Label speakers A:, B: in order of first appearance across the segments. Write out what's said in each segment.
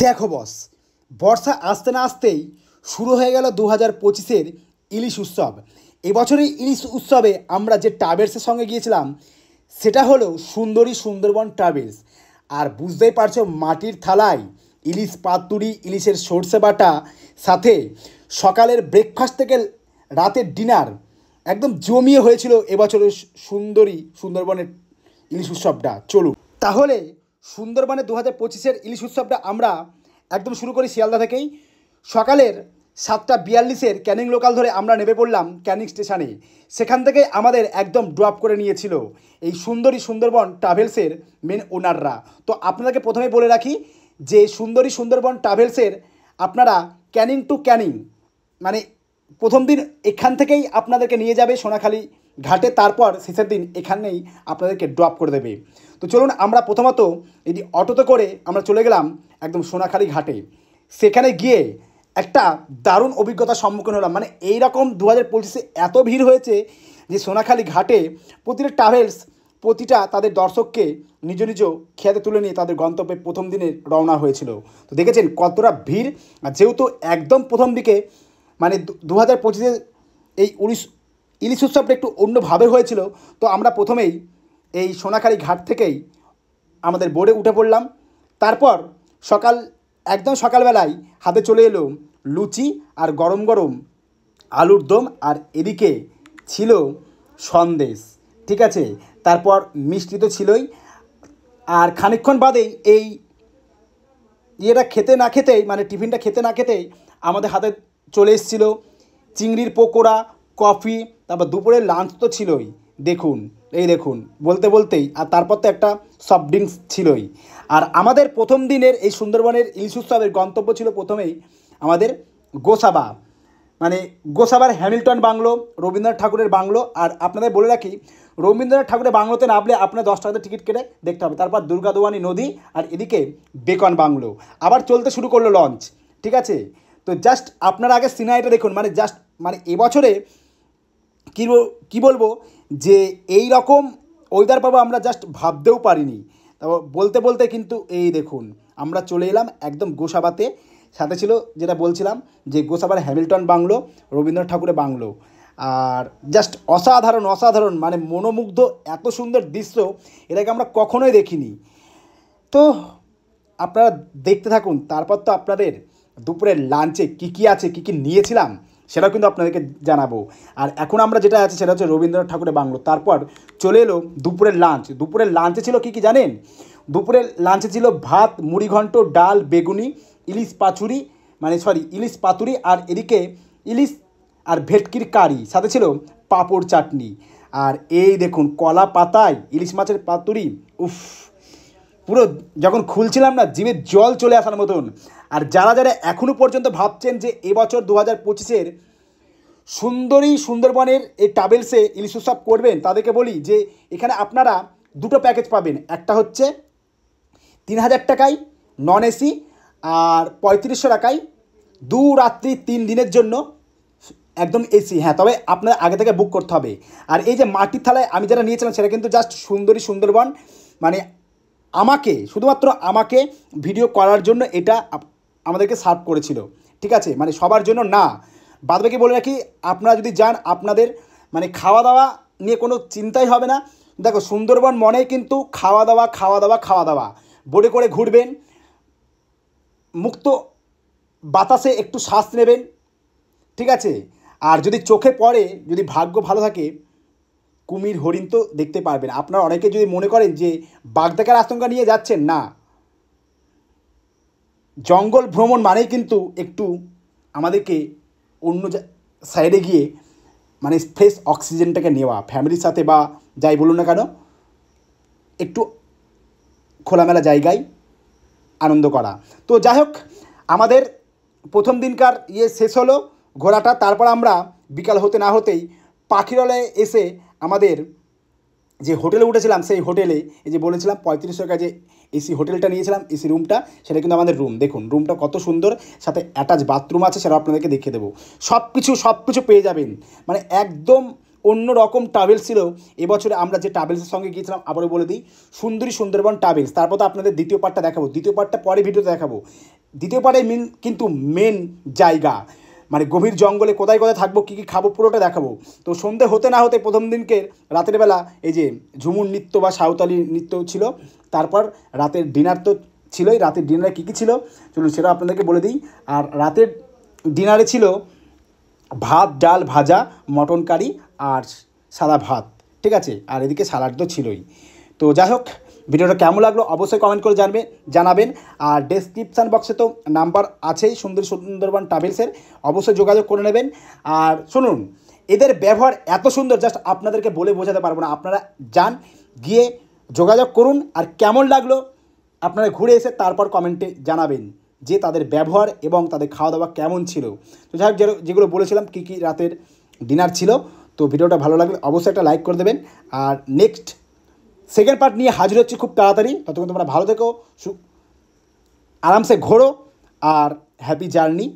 A: দেখো বস, বর্ষা আসতে না আসতেই শুরু হয়ে গেল 2025-এর ইলিশ উৎসব। এবছরের ইলিশ উৎসবে আমরা যে ট্রাভেলসের সঙ্গে গিয়েছিলাম সেটা হলো সুন্দরী সুন্দরবন ট্রাভেলস। আর বুঝতেই পারছো, মাটির থালায় ইলিশ পাতুরি, ইলিশের সর্ষে বাটা, সাথে সকালের ব্রেকফাস্ট থেকে রাতের ডিনার একদম জমিয়ে হয়েছিল এবছরের সুন্দরী সুন্দরবনের ইলিশ উৎসবটা। চলুন তাহলে সুন্দরবনে 2025-এর ইলিশ উৎসবটা আমরা একদম শুরু করি শিয়ালদা থেকেই। সকালের 7:42-এর ক্যানিং লোকাল ধরে আমরা নেমে পড়লাম ক্যানিং স্টেশনে। সেখান থেকে আমাদের একদম ড্রপ করে নিয়েছিল এই সুন্দরী সুন্দরবন ট্রাভেলসের মেন ওনাররা। তো আপনাদেরকে প্রথমে বলে রাখি যে সুন্দরী সুন্দরবন ট্রাভেলসের আপনারা ক্যানিং টু ক্যানিং, মানে প্রথম দিন এখান থেকেই আপনাদেরকে নিয়ে যাবে সোনাখালি ঘাটে, তারপর শেষের দিন এখানেই আপনাদেরকে ড্রপ করে দেবে। তো চলুন আমরা প্রথমত এই অটোতে করে আমরা চলে গেলাম একদম সোনাখালি ঘাটে। সেখানে গিয়ে একটা দারুণ অভিজ্ঞতার সম্মুখীন হলাম। মানে এইরকম 2025-এ এত ভিড় হয়েছে যে সোনাখালি ঘাটে প্রতিটা ট্রাভেলস প্রতিটা তাদের দর্শককে নিজ নিজ খেয়াতে তুলে নিয়ে তাদের গন্তব্যে প্রথম দিনে রওনা হয়েছিল। তো দেখেছেন কতটা ভিড়। আর যেহেতু একদম প্রথম দিকে মানে 2025-এর এই ইলিশ উৎসবটা একটু অন্যভাবে হয়েছিল, তো আমরা প্রথমেই এই সোনাখালি ঘাট থেকেই আমাদের বোর্ডে উঠে পড়লাম। তারপর একদম সকালবেলায় হাতে চলে এলো লুচি আর গরম গরম আলুর দম, আর এদিকে ছিল সন্দেশ। ঠিক আছে, তারপর মিষ্টি তো ছিলই। আর খানিকক্ষণ বাদেই এই ইয়েটা খেতে না খেতেই, মানে টিফিনটা খেতে না খেতেই আমাদের হাতে চলে এসেছিলো চিংড়ির পকোড়া, কফি, তারপর দুপুরের লাঞ্চ তো ছিলই। দেখুন, এই দেখুন বলতে বলতেই, আর তারপর তো একটা সফট ড্রিঙ্কস ছিলই। আর আমাদের প্রথম দিনের এই সুন্দরবনের ইলিশ উৎসবের গন্তব্য ছিল প্রথমেই আমাদের গোসাবা, মানে গোসাবার হ্যামিল্টন বাংলো, রবীন্দ্রনাথ ঠাকুরের বাংলো। আর আপনাদের বলে রাখি, রবীন্দ্রনাথ ঠাকুরের বাংলোতে নামলে আপনার 10 টাকাতে টিকিট কেটে দেখতে হবে। তারপর দুর্গাদুয়ানি নদী, আর এদিকে বেকন বাংলো। আবার চলতে শুরু করলো লঞ্চ। ঠিক আছে, তো জাস্ট আপনারা আগে সিনারিটা দেখুন। মানে এবছরে কী বলবো যে এই রকম ওয়েদার পাবো আমরা জাস্ট ভাবতেও পারিনি। তারপর বলতে বলতে কিন্তু এই দেখুন আমরা চলে এলাম একদম গোসাবাতে। সাথে ছিল যেটা বলছিলাম যে গোসাবার হ্যামিল্টন বাংলো, রবীন্দ্রনাথ ঠাকুরের বাংলো। আর জাস্ট অসাধারণ অসাধারণ, মানে মনোমুগ্ধ এত সুন্দর দৃশ্য এটাকে আমরা কখনোই দেখিনি। তো আপনারা দেখতে থাকুন। তারপর তো আপনাদের দুপুরের লাঞ্চে কী কী আছে, কী কী নিয়েছিলাম সেটাও কিন্তু আপনাদেরকে জানাবো। আর এখন আমরা যেটা আছে সেটা হচ্ছে রবীন্দ্রনাথ ঠাকুরের বাংলো। তারপর চলে এলো দুপুরের লাঞ্চ। দুপুরের লাঞ্চে ছিল কী কী জানেন? দুপুরের লাঞ্চে ছিল ভাত, মুড়িঘণ্ট, ডাল, বেগুনি, ইলিশ ইলিশ পাতুরি, আর এদিকে ইলিশ আর ভেটকির কারি, সাথে ছিল পাঁপড় চাটনি। আর এই দেখুন কলা পাতায় ইলিশ মাছের পাতুরি, উফ, পুরো যখন খুলছিলাম না জিভে জল চলে আসার মতন। আর যারা যারা এখনও পর্যন্ত ভাবছেন যে এবছর 2025-এর সুন্দরী সুন্দরবনের এই ট্রাভেলসে ইলিশ উৎসব করবেন, তাদেরকে বলি যে এখানে আপনারা দুটো প্যাকেজ পাবেন। একটা হচ্ছে 3000 টাকায় নন এসি, আর 3500 টাকায় 2 রাত্রি 3 দিনের জন্য একদম এসি। হ্যাঁ, তবে আপনার আগে থেকে বুক করতে হবে। আর এই যে মাটির থালায় আমি যেটা নিয়েছিলাম সেটা কিন্তু জাস্ট সুন্দরী সুন্দরবন, মানে শুধুমাত্র আমাকে ভিডিও করার জন্য এটা আমাদেরকে সার্ভ করেছিল। ঠিক আছে, মানে সবার জন্য না। বাদবাকি বলে রাখি, আপনারা যদি যান আপনাদের মানে খাওয়া দাওয়া নিয়ে কোনো চিন্তাই হবে না। দেখো, সুন্দরবন মনেই কিন্তু খাওয়া দাওয়া খাওয়া দাওয়া খাওয়া দাওয়া। বোটে করে ঘুরবেন, মুক্ত বাতাসে একটু শ্বাস নেবেন। ঠিক আছে, আর যদি চোখে পড়ে, যদি ভাগ্য ভালো থাকে, কুমির, হরিণ তো দেখতে পারবেন। আপনারা অনেকে যদি মনে করেন যে বাঘ দেখার আশঙ্কা নিয়ে যাচ্ছেন, না, জঙ্গল ভ্রমণ মানেই কিন্তু একটু আমাদেরকে অন্য সাইডে গিয়ে মানে ফ্রেশ অক্সিজেনটাকে নেওয়া, ফ্যামিলির সাথে বা যাই বলুন না কেন, একটু খোলামেলা জায়গায় আনন্দ করা। তো যাই হোক, আমাদের প্রথম দিনকার শেষ হলো ঘোরাটা। তারপর আমরা বিকাল হতে না হতেই পাখিরালয়ে এসে আমাদের যে হোটেলে উঠেছিলাম সেই হোটেলে, এই যে বলেছিলাম 3500 টাকা যে এসি হোটেলটা নিয়েছিলাম, এসি রুমটা, সেটা কিন্তু আমাদের রুম। দেখুন রুমটা কত সুন্দর, সাথে অ্যাটাচ বাথরুম আছে, সেটা আপনাদেরকে দেখিয়ে দেবো। সব কিছু পেয়ে যাবেন। মানে একদম অন্য রকম ট্রাভেলস ছিল এবছরে। আমরা যে ট্রাভেলসের সঙ্গে গিয়েছিলাম আবারও বলে দিই, সুন্দরী সুন্দরবন ট্রাভেলস। তারপর তো আপনাদের দ্বিতীয় পার্টটা দেখাবো, দ্বিতীয় পার্টটা পরে ভিডিওতে দেখাবো। দ্বিতীয় পার্টে কিন্তু মেন জায়গা, মানে গভীর জঙ্গলে কোথায় কোথায় থাকবো, কী কী খাবো, পুরোটা দেখাবো। তো সন্ধে হতে না হতে প্রথম দিনকে রাতের বেলা এই যে ঝুমুর নৃত্য বা সাঁওতালি নৃত্য ছিল, তারপর রাতের ডিনার তো ছিলই। রাতের ডিনারে কী কী ছিল চলুন সেটা আপনাদেরকে বলে দিই। আর রাতের ডিনারে ছিল ভাত, ডাল, ভাজা, মটন কারি আর সাদা ভাত, ঠিক আছে, আর এদিকে স্যালাড তো ছিলই। তো যাই হোক, ভিডিওটা কেমন লাগলো অবশ্যই কমেন্ট করে জানাবেন। আর ডেসক্রিপশান বক্সে তো নাম্বার আছেই সুন্দরবন ট্রাভেলসের, অবশ্যই যোগাযোগ করে নেবেন। আর শুনুন, এদের ব্যবহার এত সুন্দর, জাস্ট আপনাদেরকে বলে বোঝাতে পারবো না। আপনারা যান, গিয়ে যোগাযোগ করুন, আর কেমন লাগলো আপনারা ঘুরে এসে তারপর কমেন্টে জানাবেন যে তাদের ব্যবহার এবং তাদের খাওয়া দাওয়া কেমন ছিল। তো যাই হোক, যেগুলো বলেছিলাম কী কী রাতের ডিনার ছিল। তো ভিডিওটা ভালো লাগলে অবশ্যই একটা লাইক করে দেবেন। আর নেক্সট সেকেন্ড পার্ট নিয়ে হাজির হচ্ছি খুব তাড়াতাড়ি। ততক্ষণ তোমরা ভালো থেকো, আরামসে ঘোরো, আর হ্যাপি জার্নি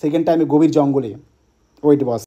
A: সেকেন্ড টাইমে গভীর জঙ্গলে। ওয়েট বস।